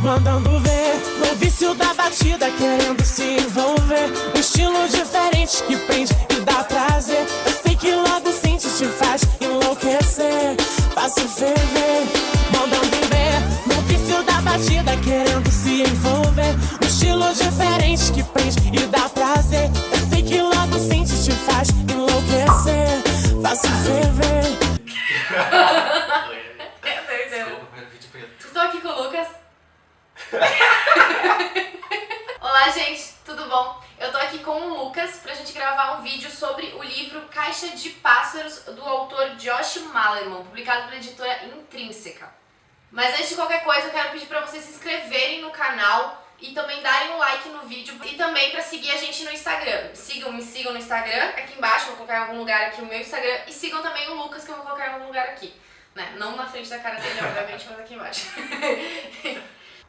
Mandando ver, no vício da batida, querendo se envolver. Um estilo diferente que prende e dá prazer. Eu sei que logo sente, te faz enlouquecer, faço ferver. Mandando ver, no vício da batida, querendo se envolver. Um estilo diferente que prende e dá prazer. Eu sei que logo sente, te faz enlouquecer, faço ferver. Desculpa, primeiro vídeo foi eu. Estou aqui com o Lucas. Olá, gente, tudo bom? Eu tô aqui com o Lucas pra gente gravar um vídeo sobre o livro Caixa de Pássaros, do autor Josh Malerman, publicado pela editora Intrínseca. Mas antes de qualquer coisa, eu quero pedir pra vocês se inscreverem no canal e também darem um like no vídeo e também pra seguir a gente no Instagram. Me sigam no Instagram, aqui embaixo, vou colocar em algum lugar aqui o meu Instagram, e sigam também o Lucas, que eu vou colocar em algum lugar aqui. Né? Não na frente da cara dele, obviamente, mas aqui embaixo.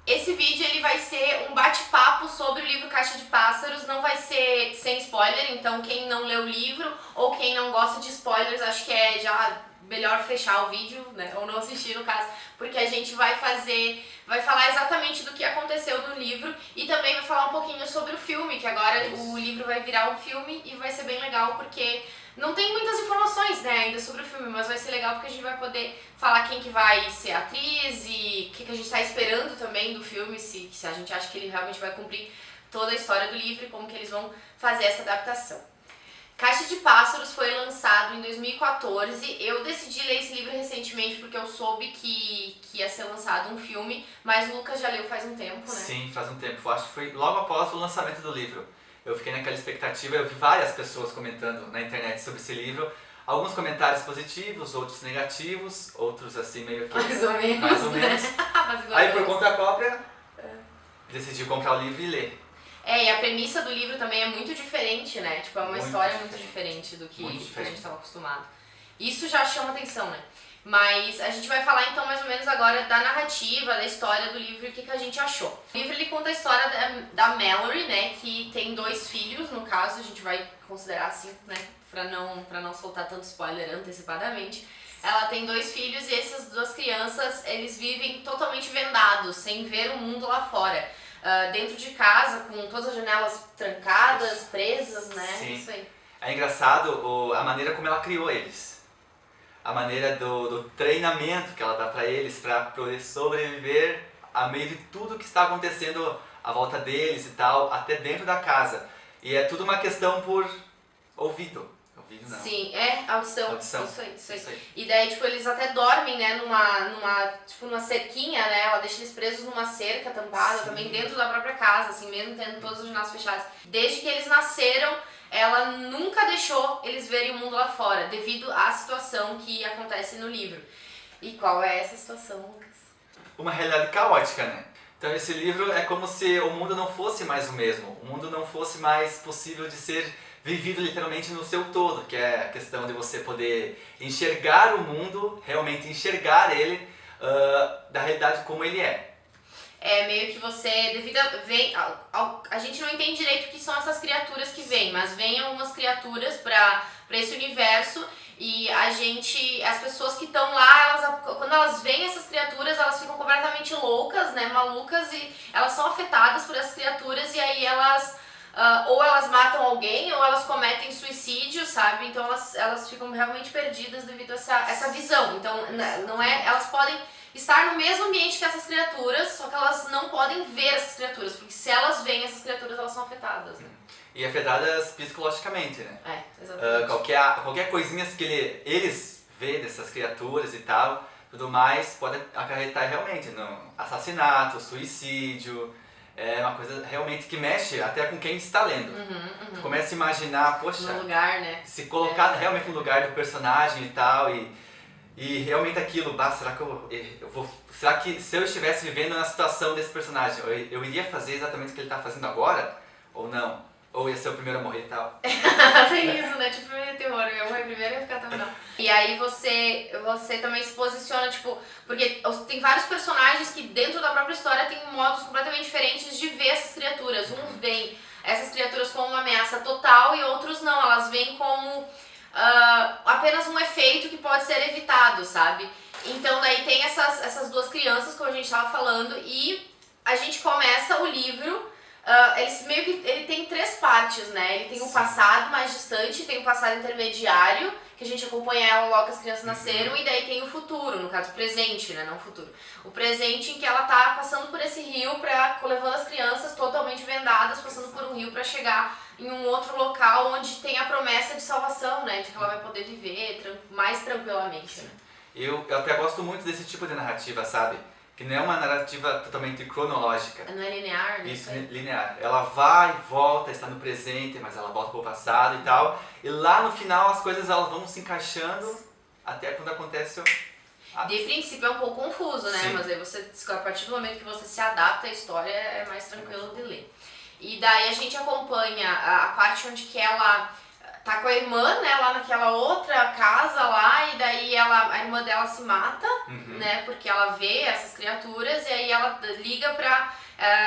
Esse vídeo ele vai ser um bate-papo sobre o livro Caixa de Pássaros, não vai ser sem spoiler, então quem não leu o livro ou quem não gosta de spoilers, acho que é já melhor fechar o vídeo, né, ou não assistir no caso, porque a gente vai falar exatamente do que aconteceu no livro e também vai falar um pouquinho sobre o filme, que agora o livro vai virar um filme e vai ser bem legal porque não tem muitas informações, né, ainda sobre o filme, mas vai ser legal porque a gente vai poder falar quem que vai ser a atriz e o que a gente está esperando também do filme, se a gente acha que ele realmente vai cumprir toda a história do livro e como que eles vão fazer essa adaptação. Caixa de Pássaros foi lançado em 2014, eu decidi ler esse livro recentemente porque eu soube que ia ser lançado um filme, mas o Lucas já leu faz um tempo, né? Sim, faz um tempo, eu acho que foi logo após o lançamento do livro. Eu fiquei naquela expectativa, eu vi várias pessoas comentando na internet sobre esse livro. Alguns comentários positivos, outros negativos, outros assim meio que... Mais ou menos. Mais ou menos. Mas Aí por conta própria, decidi comprar o livro e ler. É, e a premissa do livro também é muito diferente, né? Tipo, é uma Muito história diferente. muito diferente do que Muito a gente diferente. estava acostumado. Isso já chama atenção, né? Mas a gente vai falar então mais ou menos agora da narrativa, da história do livro e o que a gente achou. O livro ele conta a história da Mallory, né, que tem 2 filhos, no caso, a gente vai considerar assim, né, pra não soltar tanto spoiler antecipadamente. Ela tem 2 filhos e essas 2 crianças, eles vivem totalmente vendados, sem ver o mundo lá fora. Dentro de casa, com todas as janelas trancadas, presas, né, Sim. isso aí. É engraçado a maneira como ela criou eles. A maneira do treinamento que ela dá pra eles para poder sobreviver a meio de tudo que está acontecendo à volta deles e tal, até dentro da casa. E é tudo uma questão por ouvido. Ouvido não. Sim, é audição. Audição. Isso aí. E daí, tipo, eles até dormem, né, numa cerquinha, né, ela deixa eles presos numa cerca tampada, Sim. também dentro da própria casa, assim, mesmo tendo todas as janelas fechadas. Desde que eles nasceram, ela nunca deixou eles verem o mundo lá fora, devido à situação que acontece no livro. E qual é essa situação, Lucas? Uma realidade caótica, né? Então esse livro é como se o mundo não fosse mais o mesmo, o mundo não fosse mais possível de ser vivido literalmente no seu todo, que é a questão de você poder enxergar o mundo, realmente enxergar ele da realidade como ele é. É meio que você, a gente não entende direito o que são essas criaturas que vêm, mas vêm algumas criaturas pra esse universo e as pessoas que estão lá, quando elas veem essas criaturas, elas ficam completamente loucas, né, malucas, e elas são afetadas por essas criaturas e aí ou elas matam alguém ou elas cometem suicídio, sabe? Então elas ficam realmente perdidas devido a essa visão. Então não é, elas podem estar no mesmo ambiente que essas criaturas, só que elas não podem ver essas criaturas, porque se elas veem essas criaturas, elas são afetadas, né? E afetadas psicologicamente, né? É, exatamente. Qualquer coisinha que eles vê dessas criaturas e tal, tudo mais, pode acarretar realmente no assassinato, suicídio. É uma coisa realmente que mexe até com quem está lendo. Tu começa a imaginar, poxa, No lugar, né? se colocar realmente no lugar do personagem e tal, e realmente aquilo, será que será que se eu estivesse vivendo na situação desse personagem, eu iria fazer exatamente o que ele está fazendo agora? Ou não? Ou ia ser o primeiro a morrer e tal? Tem isso, né? Tipo, filme de terror, eu ia morrer primeiro e ia ficar também não. E aí você também se posiciona, tipo, porque tem vários personagens que dentro da própria história tem modos completamente diferentes de ver essas criaturas. Uns veem essas criaturas como uma ameaça total e outros não, elas veem como apenas um efeito que pode ser evitado, sabe? Então daí tem essas 2 crianças, como a gente estava falando, e a gente começa o livro, ele tem 3 partes, né? Ele tem o passado mais distante, tem o passado intermediário, que a gente acompanha ela logo que as crianças nasceram, e daí tem o futuro, no caso o presente, né? Não o futuro. O presente em que ela tá passando por esse rio, levando as crianças totalmente vendadas, passando por um rio para chegar em um outro local onde tem a promessa de salvação, né? De que ela vai poder viver mais tranquilamente, né? Eu até gosto muito desse tipo de narrativa, sabe? Que não é uma narrativa totalmente cronológica. Não é linear, né? Isso, linear. Ela vai, volta, está no presente, mas ela volta para o passado e tal. E lá no final as coisas elas vão se encaixando até quando acontece o... De princípio é um pouco confuso, né? Sim. Mas aí a partir do momento que você se adapta à história é mais tranquilo de ler. E daí a gente acompanha a parte onde que ela tá com a irmã, né, lá naquela outra casa lá, e daí a irmã dela se mata, né, porque ela vê essas criaturas, e aí ela liga pra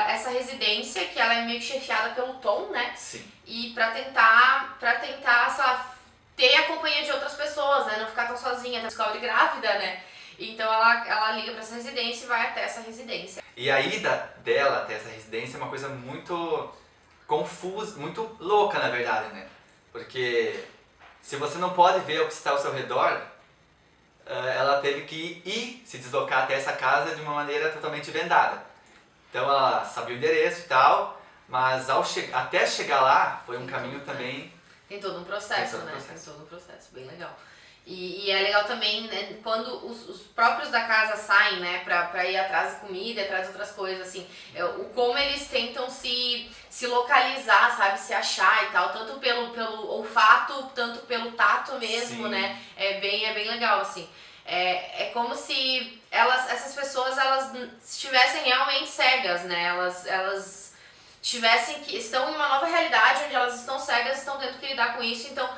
essa residência, que ela é meio que chefiada pelo Tom, né? Sim. E pra tentar, sei lá, ter a companhia de outras pessoas, né, não ficar tão sozinha, até descobre grávida, né? Então ela liga pra essa residência e vai até essa residência. E a ida dela até essa residência é uma coisa muito confusa, muito louca na verdade, né? Porque se você não pode ver o que está ao seu redor, ela teve que se deslocar até essa casa de uma maneira totalmente vendada. Então ela sabia o endereço e tal, mas até chegar lá foi um caminho também... Tem todo um processo, né? Tem todo um processo, bem legal. E é legal também, né, quando os próprios da casa saem, né, pra ir atrás de comida, atrás de outras coisas, assim, como eles tentam se localizar, sabe, se achar e tal, tanto pelo olfato, tanto pelo tato mesmo, sim, né, é bem legal, assim. É como se essas pessoas, elas estivessem realmente cegas, né, elas estão em uma nova realidade onde elas estão cegas, estão tendo que lidar com isso, então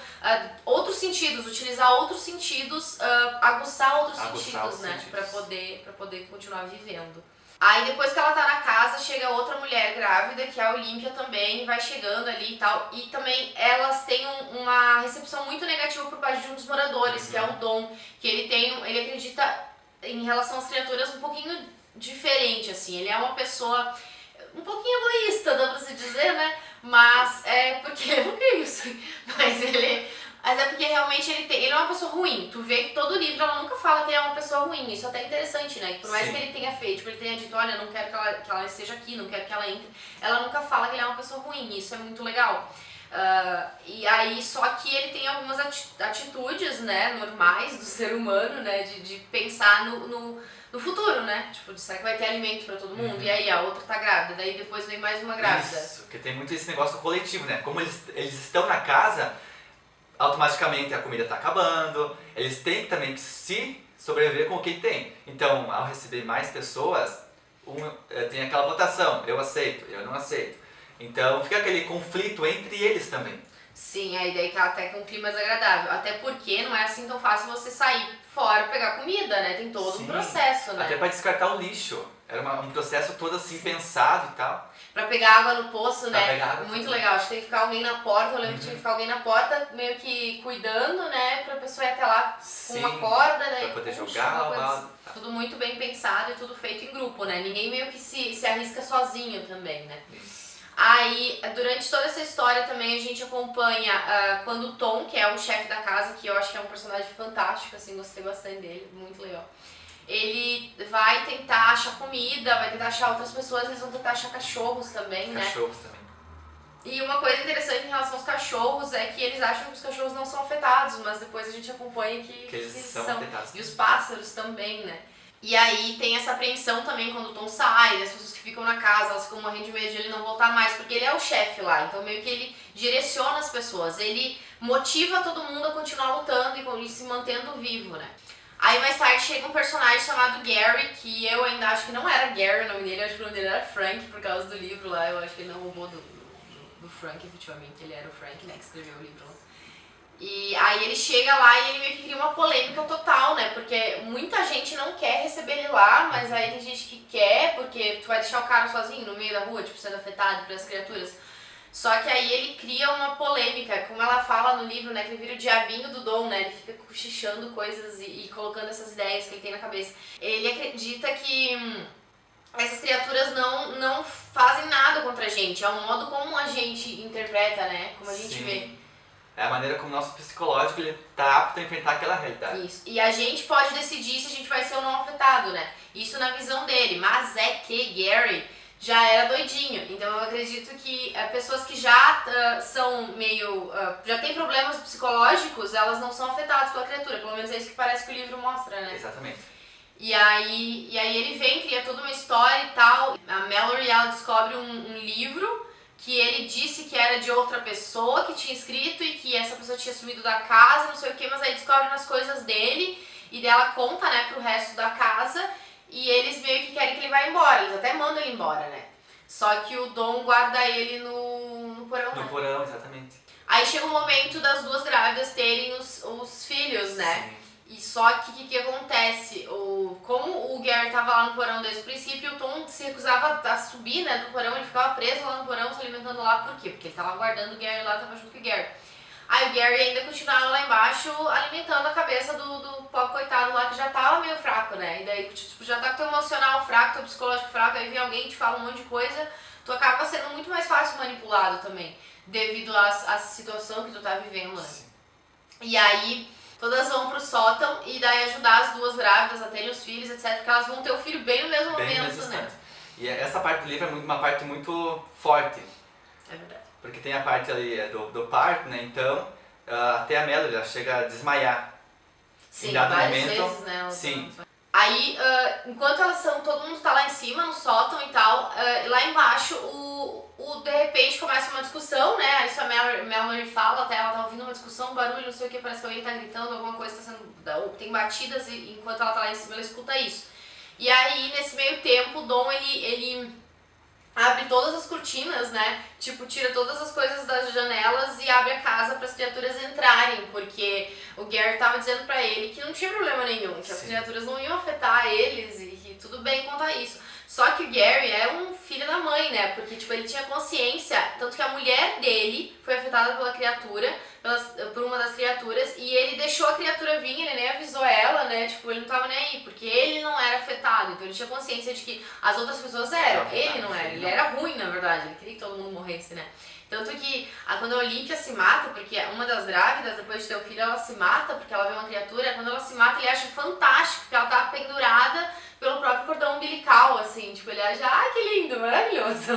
outros sentidos, utilizar outros sentidos, aguçar outros sentidos, né, para poder continuar vivendo. Aí depois que ela tá na casa, chega outra mulher grávida, que é a Olímpia também, vai chegando ali e tal, e também elas têm uma recepção muito negativa por parte de um dos moradores, que é o Dom, que ele acredita em relação às criaturas um pouquinho diferente, assim, ele é uma pessoa um pouquinho egoísta, dá pra se dizer, né? Mas é porque... O que é isso? Mas é porque realmente ele é uma pessoa ruim. Tu vê que todo livro ela nunca fala que ele é uma pessoa ruim. Isso até é interessante, né? Por mais que ele tenha feito, tipo, ele tenha dito, olha, não quero que ela esteja aqui, não quero que ela entre. Ela nunca fala que ele é uma pessoa ruim. Isso é muito legal. E aí, só que ele tem algumas atitudes, né, normais do ser humano, né? De pensar no futuro, né? Tipo, será que vai ter alimento pra todo mundo? E aí a outra tá grávida, daí depois vem mais uma grávida. Isso, porque tem muito esse negócio coletivo, né? Como eles estão na casa, automaticamente a comida tá acabando, eles têm também que se sobreviver com o que tem. Então, ao receber mais pessoas, tem aquela votação, eu aceito, eu não aceito. Então fica aquele conflito entre eles também. Sim, aí daí que até com um clima desagradável. Até porque não é assim tão fácil você sair fora pegar comida, né? Tem todo um processo, né? Até pra descartar o lixo. Era um processo todo assim, pensado e tal. Pra pegar água no poço, pra né? Água, muito legal. Acho que tem que ficar alguém na porta. Eu lembro que tinha que ficar alguém na porta, meio que cuidando, né? Pra pessoa ir até lá com uma corda, né? Pra poder jogar o balde. Tudo muito bem pensado e tudo feito em grupo, né? Ninguém meio que se arrisca sozinho também, né? Isso. Aí, durante toda essa história também a gente acompanha quando o Tom, que é o chefe da casa, que eu acho que é um personagem fantástico, assim, gostei bastante dele, muito legal. Ele vai tentar achar comida, vai tentar achar outras pessoas, eles vão tentar achar cachorros também, né? Cachorros também. E uma coisa interessante em relação aos cachorros é que eles acham que os cachorros não são afetados, mas depois a gente acompanha que eles são afetados. E os pássaros também, né? E aí tem essa apreensão também quando o Tom sai, as pessoas que ficam na casa, elas ficam morrendo de medo de ele não voltar mais, porque ele é o chefe lá, então meio que ele direciona as pessoas, ele motiva todo mundo a continuar lutando e se mantendo vivo, né? Aí mais tarde chega um personagem chamado Gary, que eu ainda acho que não era Gary o nome dele, eu acho que o nome dele era Frank, por causa do livro lá, eu acho que ele não roubou do Frank, efetivamente, ele era o Frank, né, que escreveu o livro lá. E aí ele chega lá e ele meio que cria uma polêmica total, né? Porque muita gente não quer receber ele lá, mas aí tem gente que quer, porque tu vai deixar o cara sozinho no meio da rua, tipo, sendo afetado pelas criaturas. Só que aí ele cria uma polêmica, como ela fala no livro, né? Que ele vira o diabinho do Dom, né? Ele fica cochichando coisas e colocando essas ideias que ele tem na cabeça. Ele acredita que essas criaturas não fazem nada contra a gente. É o modo como a gente interpreta, né? Como a gente vê. É a maneira como o nosso psicológico ele tá apto a enfrentar aquela realidade. Isso. E a gente pode decidir se a gente vai ser ou não afetado, né? Isso na visão dele. Mas é que Gary já era doidinho. Então eu acredito que pessoas que já são meio... já têm problemas psicológicos, elas não são afetadas pela criatura. Pelo menos é isso que parece que o livro mostra, né? Exatamente. E aí ele vem, cria toda uma história e tal. A Mallory, ela descobre um livro que ele disse que era de outra pessoa que tinha escrito e que essa pessoa tinha sumido da casa, não sei o que, mas aí descobre as coisas dele e dela conta, né, pro resto da casa e eles meio que querem que ele vá embora, eles até mandam ele embora, né? Só que o Dom guarda ele no porão, né? No porão, exatamente. Aí chega o momento das duas grávidas terem os filhos, né? Sim. E só que o que acontece? Como o Gary tava lá no porão desde o princípio, o Tom se recusava a subir, né, do porão, ele ficava preso lá no porão, se alimentando lá, por quê? Porque ele tava guardando o Gary lá, tava junto com o Gary. Aí o Gary ainda continuava lá embaixo alimentando a cabeça do pobre coitado lá que já tava meio fraco, né? E daí, tipo, já tá com teu emocional fraco, teu psicológico fraco, aí vem alguém e te fala um monte de coisa, tu acaba sendo muito mais fácil manipulado também, devido à situação que tu tá vivendo, né? E aí todas vão pro sótão e daí ajudar as duas grávidas a terem os filhos, etc. Porque elas vão ter o filho bem no mesmo Bem momento, no né? instante. E essa parte do livro é uma parte muito forte. É verdade. Porque tem a parte ali do parto, né? Então, até a Melody ela chega a desmaiar. Sim, Em dado várias momento, vezes, né? sim. Aí, enquanto elas são, todo mundo tá lá em cima, no sótão e tal, lá embaixo, de repente começa uma discussão, né? Isso a Mallory fala, até ela tá ouvindo uma discussão, um barulho, não sei o que, parece que alguém tá gritando, alguma coisa tá sendo... Tem batidas e enquanto ela tá lá em cima, ela escuta isso. E aí, nesse meio tempo, o Dom, ele abre todas as cortinas, né? Tipo, tira todas as coisas das janelas e abre a casa para as criaturas entrarem, porque o Gary tava dizendo pra ele que não tinha problema nenhum, que as criaturas não iam afetar eles e que tudo bem quanto a isso. Só que o Gary é um filho da mãe, né? Porque, tipo, ele tinha consciência, tanto que a mulher dele foi afetada pela criatura, por uma das criaturas, e ele deixou a criatura vir, ele nem avisou ela, né? Tipo, ele não tava nem aí, porque ele não era afetado, então ele tinha consciência de que as outras pessoas eram, ele não era, ele era ruim, na verdade, ele queria que todo mundo morresse, né? Tanto que quando a Olímpia se mata, porque uma das grávidas, depois de ter o filho, ela se mata, porque ela vê uma criatura, quando ela se mata, ele acha fantástico, porque ela tá pendurada pelo próprio cordão umbilical, assim, tipo, ele acha, ai, que lindo, maravilhoso,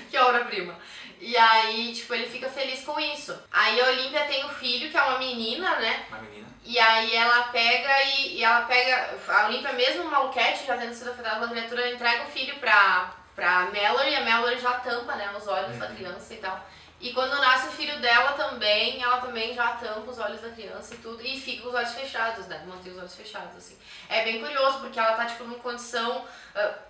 que obra-prima. E aí, tipo, ele fica feliz com isso. Aí a Olímpia tem o filho, que é uma menina, né? Uma menina. E aí ela pega e ela pega, a Olímpia mesmo maluquete, já tendo sido afetada pela criatura, ela entrega o filho pra Mallory, e a Mallory já tampa, né, os olhos da criança e tal. E quando nasce o filho dela também, ela também já tampa os olhos da criança e tudo, e fica com os olhos fechados, né, mantém os olhos fechados, assim. É bem curioso, porque ela tá, tipo, numa condição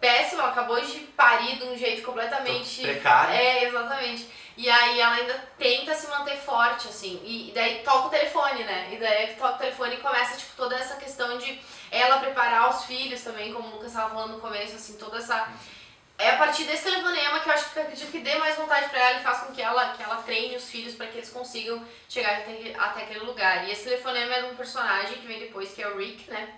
péssima, ela acabou de parir de um jeito completamente... Precário. É, exatamente. E aí ela ainda tenta se manter forte, assim, e daí toca o telefone, né, e daí toca o telefone e começa, tipo, toda essa questão de ela preparar os filhos também, como o Lucas estava falando no começo, assim, toda essa... É a partir desse telefonema que eu acredito que dê mais vontade pra ela e faz com que ela treine os filhos pra que eles consigam chegar até aquele lugar. E esse telefonema é de um personagem que vem depois, que é o Rick, né?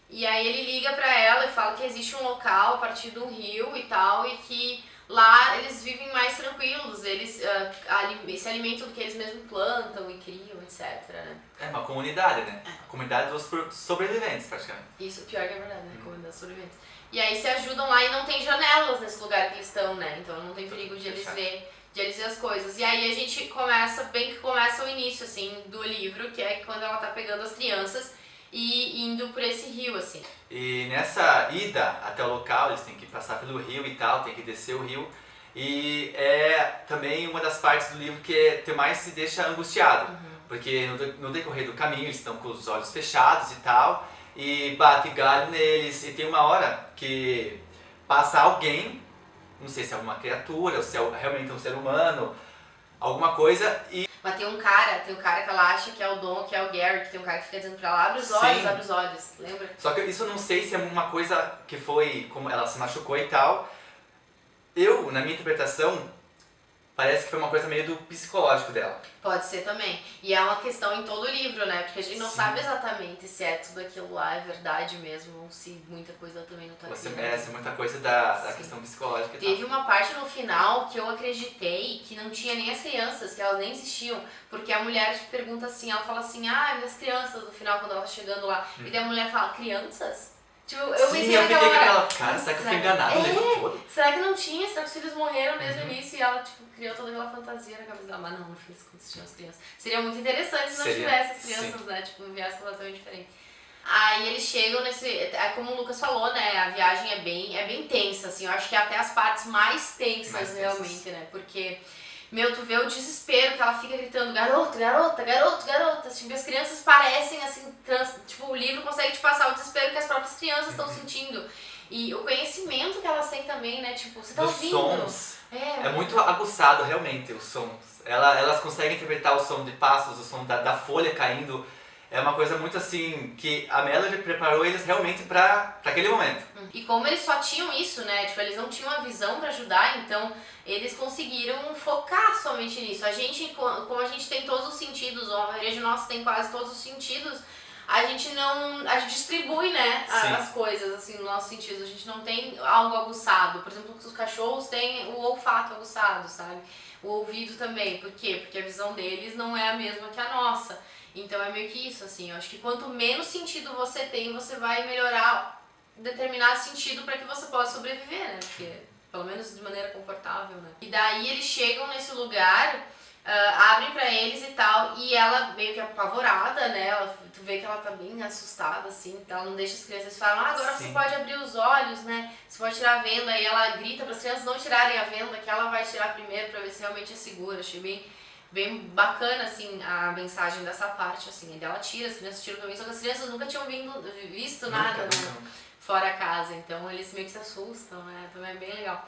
E aí ele liga pra ela e fala que existe um local a partir de um rio e tal, e que lá eles vivem mais tranquilos, eles se alimentam do que eles mesmos plantam e criam, etc, né? É uma comunidade, né? A comunidade dos sobreviventes, praticamente. Isso, pior que é verdade, né? Comunidade dos sobreviventes. E aí se ajudam lá e não tem janelas nesse lugar que eles estão, né? Então não tem perigo de eles ver as coisas. E aí a gente começa, bem que começa o início, assim, do livro, que é quando ela tá pegando as crianças e indo por esse rio, assim. E nessa ida até o local, eles têm que passar pelo rio e tal, tem que descer o rio. E é também uma das partes do livro que mais se deixa angustiado. Porque no decorrer do caminho eles estão com os olhos fechados e tal, e bate galho neles, e tem uma hora que passa alguém, não sei se é alguma criatura, ou se é realmente um ser humano, alguma coisa, e... Mas tem um cara que ela acha que é o Dom, que é o Gary, que tem um cara que fica dizendo pra ela, abre os olhos, lembra? Só que isso eu não sei se é uma coisa que foi, como ela se machucou e tal. Eu, na minha interpretação, parece que foi uma coisa meio do psicológico dela. Pode ser também. E é uma questão em todo o livro, né? Porque a gente não Sim. sabe exatamente se é tudo aquilo lá, é verdade mesmo, ou se muita coisa também não tá Você aqui. merece muita coisa da Sim. questão psicológica e Teve tal. uma parte no final que eu acreditei que não tinha nem as crianças, que elas nem existiam. Porque a mulher pergunta assim, ela fala assim, minhas crianças, no final, quando ela tá chegando lá. E daí a mulher fala, crianças? Tipo, eu Sim, pensei eu fiquei naquela com hora. aquela, cara, será que eu fui enganado o livro todo? Será que não tinha? Será que os filhos morreram desde o início e ela, tipo, criou toda aquela fantasia na cabeça dela? Mas não, no fim das contas tinham as crianças. Seria muito interessante se não Seria, tivesse as crianças, sim. né? Tipo, um viés completamente diferente. Aí eles chegam nesse... É como o Lucas falou, né? A viagem é bem tensa, assim. Eu acho que é até as partes mais tensas, Mais tensas. realmente, né? Porque... Meu, tu vê o desespero que ela fica gritando, garoto, garota, garoto, garota. Tipo, as crianças parecem assim, tipo, o livro consegue te passar o desespero que as próprias crianças estão sentindo. E o conhecimento que elas têm também, né? Tipo, você tá Dos ouvindo. sons. É muito aguçado, realmente, os sons. Elas conseguem interpretar o som de passos, o som da folha caindo. É uma coisa muito assim, que a Melody preparou eles realmente pra aquele momento. E como eles só tinham isso, né? Tipo, eles não tinham a visão pra ajudar, então eles conseguiram focar somente nisso. A gente, como a gente tem todos os sentidos, ou a maioria de nós tem quase todos os sentidos, a gente distribui, né, Sim. as coisas, assim, nos nossos sentidos. A gente não tem algo aguçado. Por exemplo, os cachorros têm o olfato aguçado, sabe? O ouvido também. Por quê? Porque a visão deles não é a mesma que a nossa. Então é meio que isso, assim. Eu acho que quanto menos sentido você tem, você vai melhorar determinado sentido para que você possa sobreviver, né? Porque, pelo menos de maneira confortável, né? E daí eles chegam nesse lugar, abrem pra eles e tal, e ela meio que apavorada, né? Tu vê que ela tá bem assustada, assim, então ela não deixa as crianças falam, agora Sim. você pode abrir os olhos, né? Você pode tirar a venda, e ela grita para as crianças não tirarem a venda, que ela vai tirar primeiro pra ver se realmente é seguro. Achei bem bacana, assim, a mensagem dessa parte, assim. E dela tira, as crianças tiram também, só que as crianças nunca tinham visto nada, né? Fora a casa, então eles meio que se assustam, né? Também é bem legal.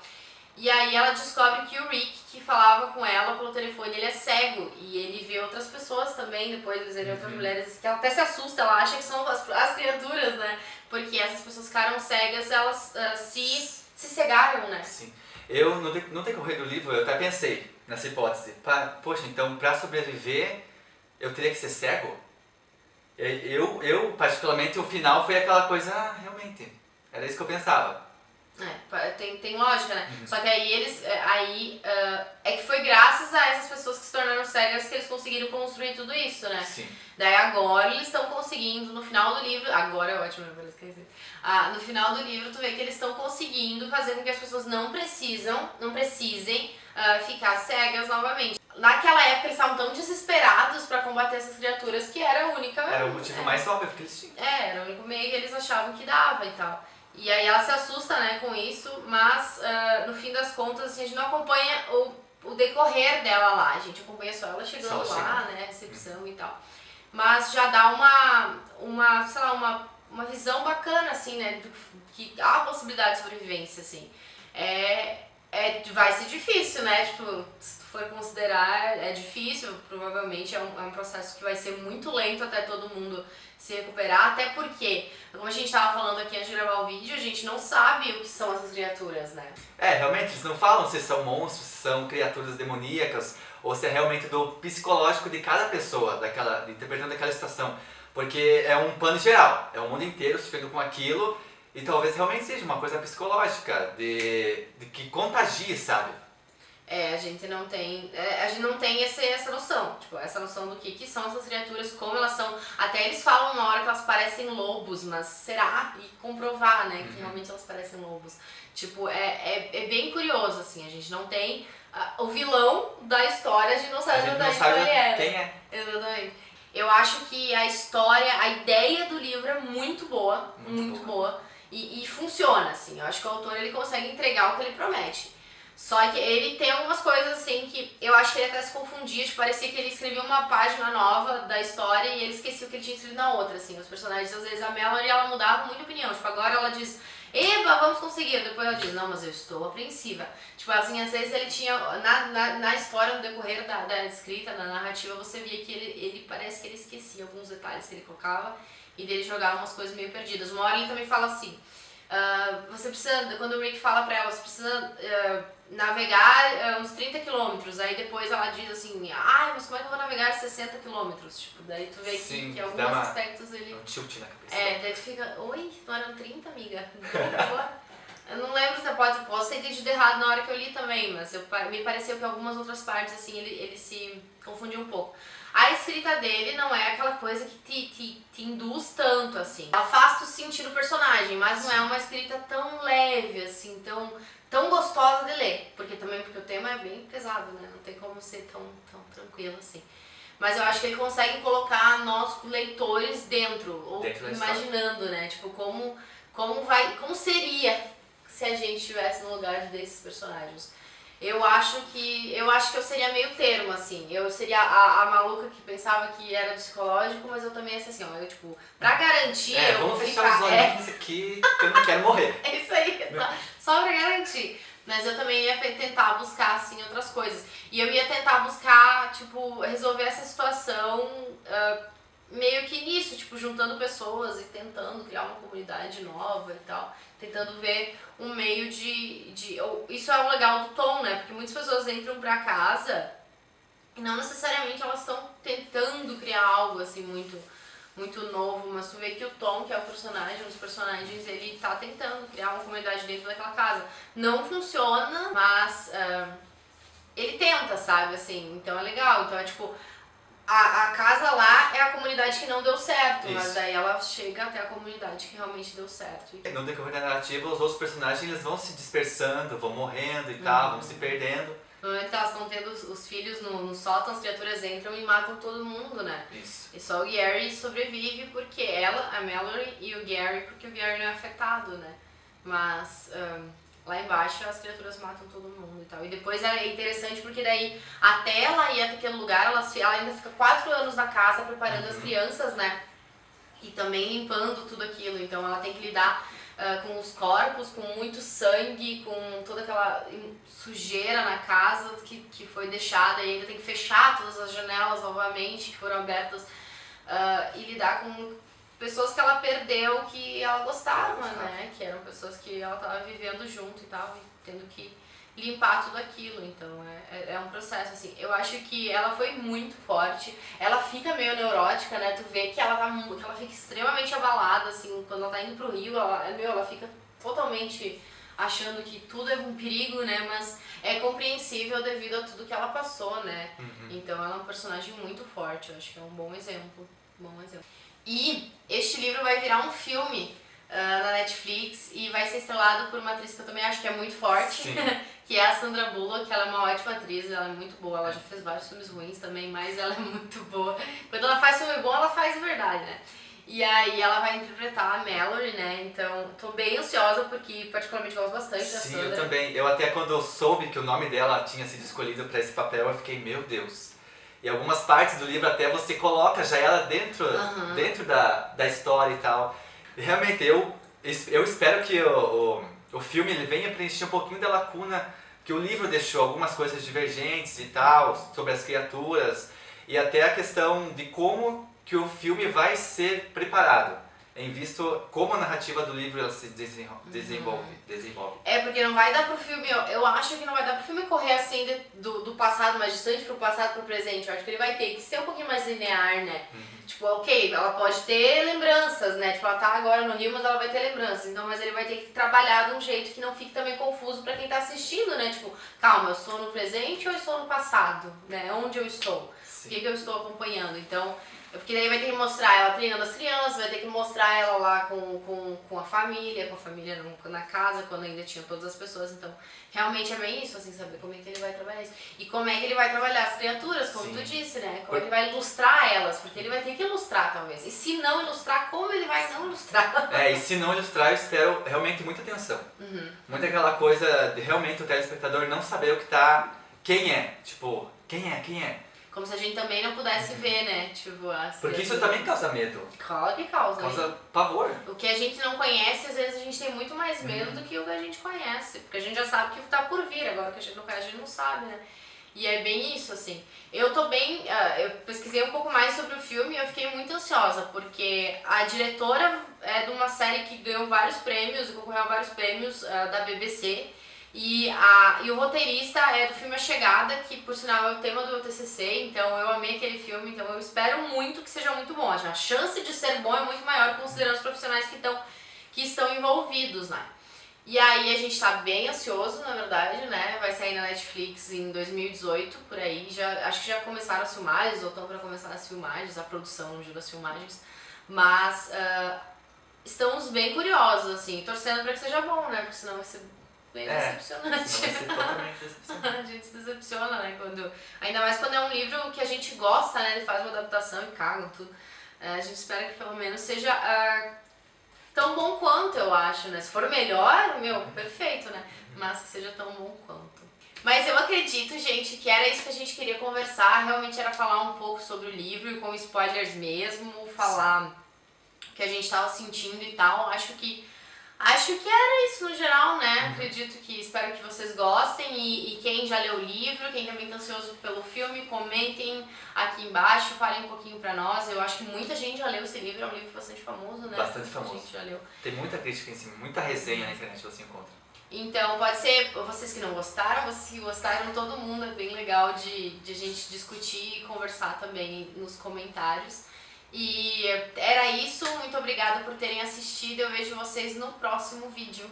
E aí ela descobre que o Rick, que falava com ela pelo telefone, ele é cego. E ele vê outras pessoas também, depois eles verem outras mulheres, que ela até se assusta, ela acha que são as criaturas, né? Porque essas pessoas ficaram cegas, elas se cegaram, né? Sim. Eu, no decorrer do livro, eu até pensei nessa hipótese. Poxa, então pra sobreviver, eu teria que ser cego? Eu particularmente, o final foi aquela coisa, realmente, era isso que eu pensava. Tem lógica, né? Só que aí é que foi graças a essas pessoas que se tornaram cegas que eles conseguiram construir tudo isso, né? Sim. Daí agora eles estão conseguindo, no final do livro, agora é ótimo, eu esqueci. No final do livro tu vê que eles estão conseguindo fazer com que as pessoas não precisem ficar cegas novamente. Naquela época eles estavam tão desesperados pra combater essas criaturas que era a única... Era o motivo mais óbvio que eles tinham. Era o único meio que eles achavam que dava e tal. E aí ela se assusta, né, com isso, mas no fim das contas assim, a gente não acompanha o decorrer dela lá, a gente acompanha só ela chegando lá, né, recepção e tal. Mas já dá uma visão bacana, assim, né, que há a possibilidade de sobrevivência, assim. Vai ser difícil, né, tipo, se tu for considerar, é difícil, provavelmente é um processo que vai ser muito lento até todo mundo se recuperar, até porque, como a gente estava falando aqui antes de gravar o vídeo, a gente não sabe o que são essas criaturas, né? Realmente, eles não falam se são monstros, se são criaturas demoníacas, ou se é realmente do psicológico de cada pessoa, interpretando aquela situação. Porque é um plano geral, é o mundo inteiro sofrendo com aquilo, e talvez realmente seja uma coisa psicológica, de que contagie, sabe? A gente não tem essa noção, tipo, essa noção do que são essas criaturas, como elas são. Até eles falam na hora que elas parecem lobos, mas será? E comprovar, né, que realmente elas parecem lobos. Tipo, é bem curioso, assim, a gente não tem o vilão da história, a gente não sabe quem é. Exatamente. Eu acho que a história, a ideia do livro é muito boa, muito boa. E funciona, assim, eu acho que o autor ele consegue entregar o que ele promete. Só que ele tem algumas coisas assim que eu acho que ele até se confundia, tipo, parecia que ele escrevia uma página nova da história e ele esquecia o que ele tinha escrito na outra, assim. Os personagens, às vezes, a Melody, ela mudava muito de opinião, tipo, agora ela diz, eba, vamos conseguir, depois ela diz, não, mas eu estou apreensiva. Tipo, assim, às vezes ele tinha, na história, no decorrer da escrita, na narrativa, você via que ele parece que ele esquecia alguns detalhes que ele colocava e dele jogava umas coisas meio perdidas. Uma hora ele também fala assim, Você precisa, quando o Rick fala pra ela, você precisa navegar uns 30 quilômetros, aí depois ela diz assim, mas como é que eu vou navegar 60 quilômetros? Tipo, daí tu vê que alguns aspectos ele... um tilt na cabeça. Daí tu fica, oi, não eram 30, amiga? Eu não lembro se posso ter entendido errado na hora que eu li também, mas me pareceu que algumas outras partes, assim, ele se confundiu um pouco. A escrita dele não é aquela coisa que te induz tanto, assim. Ela faz tu sentir o personagem, mas não é uma escrita tão leve, assim, tão gostosa de ler. Porque o tema é bem pesado, né? Não tem como ser tão tranquilo, assim. Mas eu acho que ele consegue colocar nós, leitores, dentro imaginando, né? Tipo, como seria se a gente estivesse no lugar desses personagens. Eu acho que eu seria meio termo, assim. Eu seria a maluca que pensava que era psicológico, mas eu também ia ser assim, ó. Pra garantir, eu vamos fechar os olhinhos aqui, que eu não quero morrer. É isso aí, só pra garantir. Mas eu também ia tentar buscar, assim, outras coisas. E eu ia tentar buscar, resolver essa situação meio que nisso, juntando pessoas e tentando criar uma comunidade nova e tal. Tentando ver um meio isso é o legal do Tom, né? Porque muitas pessoas entram pra casa e não necessariamente elas estão tentando criar algo, assim, muito novo. Mas tu vê que o Tom, que é o personagem, um dos personagens, ele tá tentando criar uma comunidade dentro daquela casa. Não funciona, mas ele tenta, sabe? Assim, então é legal. Então é a casa lá é a comunidade que não deu certo, Isso. mas daí ela chega até a comunidade que realmente deu certo. No decorrer da narrativa, os outros personagens eles vão se dispersando, vão morrendo e tal, vão se perdendo. No momento que elas estão tendo os filhos no sótão, as criaturas entram e matam todo mundo, né? Isso. E só o Gary sobrevive porque ela, a Mallory, e o Gary porque o Gary não é afetado, né? Mas... lá embaixo as criaturas matam todo mundo e tal. E depois é interessante porque daí até ela ir até aquele lugar, ela ainda fica 4 anos na casa preparando as crianças, né? E também limpando tudo aquilo. Então ela tem que lidar com os corpos, com muito sangue, com toda aquela sujeira na casa que foi deixada. E ainda tem que fechar todas as janelas novamente que foram abertas e lidar com pessoas que ela perdeu que ela gostava, né? Que eram pessoas que ela tava vivendo junto e tal, e tendo que limpar tudo aquilo. Então é um processo, assim. Eu acho que ela foi muito forte. Ela fica meio neurótica, né? Tu vê que ela fica extremamente abalada, assim, quando ela tá indo pro Rio, ela fica totalmente achando que tudo é um perigo, né? Mas é compreensível devido a tudo que ela passou, né? Então ela é um personagem muito forte. Eu acho que é um bom exemplo. E este livro vai virar um filme na Netflix e vai ser estrelado por uma atriz que eu também acho que é muito forte, que é a Sandra Bullock, que ela é uma ótima atriz, ela é muito boa, ela já fez vários filmes ruins também, mas ela é muito boa. Quando ela faz filme bom, ela faz de verdade, né? E aí ela vai interpretar a Mallory, né? Então tô bem ansiosa porque particularmente gosto bastante da Sandra. Sim, eu também. Eu até quando eu soube que o nome dela tinha sido escolhido para esse papel, eu fiquei, meu Deus. E algumas partes do livro até você coloca já ela dentro da história e tal. E realmente, eu espero que o filme ele venha preencher um pouquinho da lacuna que o livro deixou, algumas coisas divergentes e tal, sobre as criaturas. E até a questão de como que o filme vai ser preparado. Em visto como a narrativa do livro ela se desenvolve. É, porque não vai dar pro filme, eu acho que não vai dar pro filme correr assim do passado mais distante pro passado pro presente. Eu acho que ele vai ter que ser um pouquinho mais linear, né? Ok, ela pode ter lembranças, né? Ela tá agora no Rio, mas ela vai ter lembranças. Então, mas ele vai ter que trabalhar de um jeito que não fique também confuso pra quem tá assistindo, né? Calma, eu estou no presente ou eu estou no passado, né? Onde eu estou? O que eu estou acompanhando? Então... Porque daí vai ter que mostrar ela treinando as crianças, vai ter que mostrar ela lá com a família na casa, quando ainda tinha todas as pessoas. Então, realmente é bem isso, assim, saber como é que ele vai trabalhar isso. E como é que ele vai trabalhar as criaturas, como tu disse, né? Como é que ele vai ilustrar elas, porque ele vai ter que ilustrar, talvez. E se não ilustrar, como ele vai não ilustrar? E se não ilustrar, eu espero realmente muita atenção. Muita aquela coisa de realmente o telespectador não saber o que tá... Quem é? Quem é? Como se a gente também não pudesse ver, né? Porque isso também causa medo. Claro que causa. Causa pavor. O que a gente não conhece, às vezes a gente tem muito mais medo do que o que a gente conhece. Porque a gente já sabe que tá por vir, agora o que a gente não conhece, a gente não sabe, né? E é bem isso, assim. Eu pesquisei um pouco mais sobre o filme e eu fiquei muito ansiosa, porque a diretora é de uma série que ganhou vários prêmios, concorreu a vários prêmios da BBC, e o roteirista é do filme A Chegada, que por sinal é o tema do meu TCC, então eu amei aquele filme, então eu espero muito que seja muito bom. A chance de ser bom é muito maior considerando os profissionais que estão envolvidos, né? E aí a gente tá bem ansioso, na verdade, né? Vai sair na Netflix em 2018, por aí. Acho que já começaram as filmagens, ou estão para começar as filmagens, a produção, no dia das filmagens. Mas estamos bem curiosos, assim, torcendo para que seja bom, né? Porque senão vai ser bem decepcionante. Senão vai ser totalmente decepcionante. A gente se decepciona, né? Ainda mais quando é um livro que a gente gosta, né? Ele faz uma adaptação e cagam tudo. A gente espera que pelo menos seja tão bom quanto, eu acho, né? Se for melhor, perfeito, né? Mas que seja tão bom quanto. Mas eu acredito, gente, que era isso que a gente queria conversar. Realmente era falar um pouco sobre o livro, com spoilers mesmo, falar o que a gente tava sentindo e tal. Acho que era isso no geral, né? Acredito que, espero que vocês gostem e quem já leu o livro, quem também tá ansioso pelo filme, comentem aqui embaixo, falem um pouquinho pra nós. Eu acho que muita gente já leu esse livro, é um livro bastante famoso, né? Bastante famoso. Gente já leu. Tem muita crítica em cima, muita resenha na internet que você encontra. Então, pode ser vocês que não gostaram, vocês que gostaram, todo mundo, é bem legal de a gente discutir e conversar também nos comentários. E era isso, muito obrigada por terem assistido, eu vejo vocês no próximo vídeo.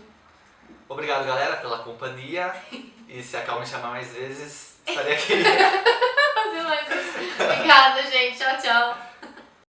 Obrigado, galera, pela companhia. E se a Cal me chamar mais vezes, estarei aqui. Fazer mais isso. Obrigada, gente. Tchau, tchau.